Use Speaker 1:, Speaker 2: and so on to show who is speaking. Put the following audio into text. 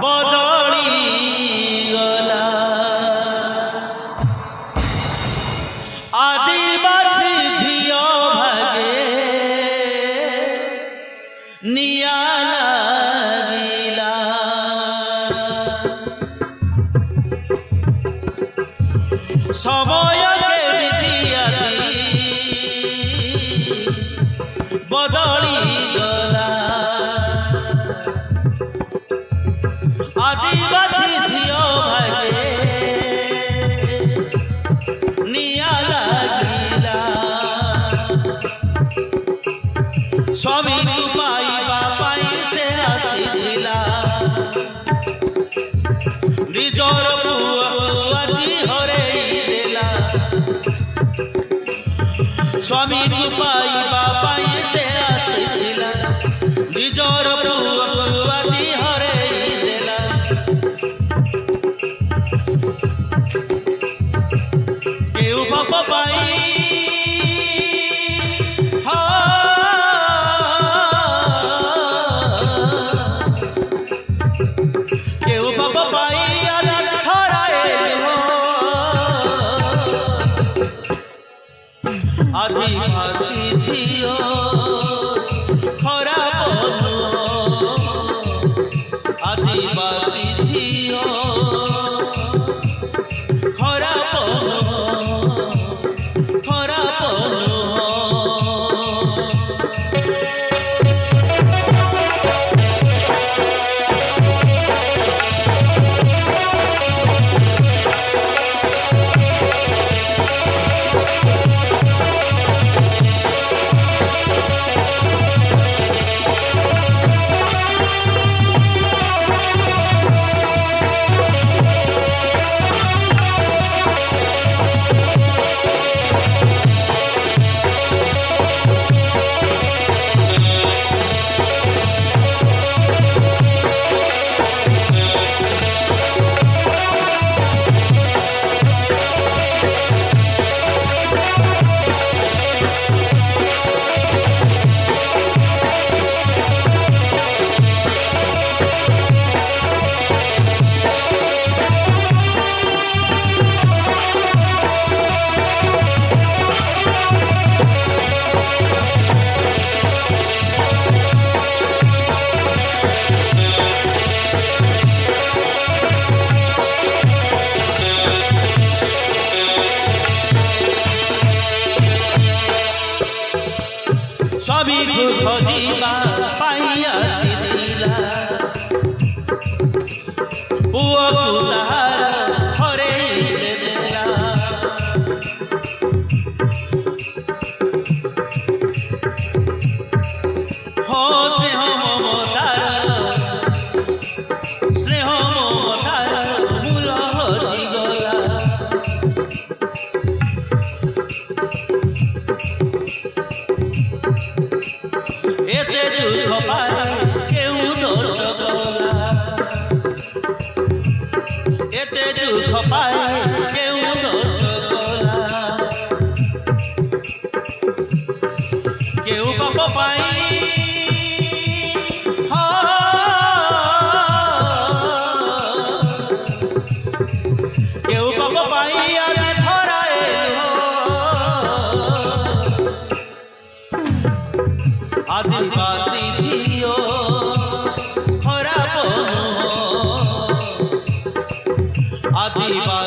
Speaker 1: बदली गला आदिवासी झियो भागे निया लागिला समय बदली गला आदिवासी झियो भागे निया लागिला स्वामी तू पाइबा पाई से आसिला निजर पुआजी हरेई देला स्वामी तू पाइबा पाई से आसिला निजर पुआजी हरेई देला केउ बाप पाई केउ बाप पाई आदिवासी झियो खरा बनो आदिवासी झियो खरा बनो खरा बनो स्वामी को खोजिबा पाई आसिला पुओ को ताहार हरेई देला हो स्नेह ममतार मूल हजिगला एते दुख पाए केउ दोष गला एते दुख पाए केउ दोष गला केउ पाप पाई केउ पाप पाई आदि धराए आदिवासी झियो खरा बनो आदिवासी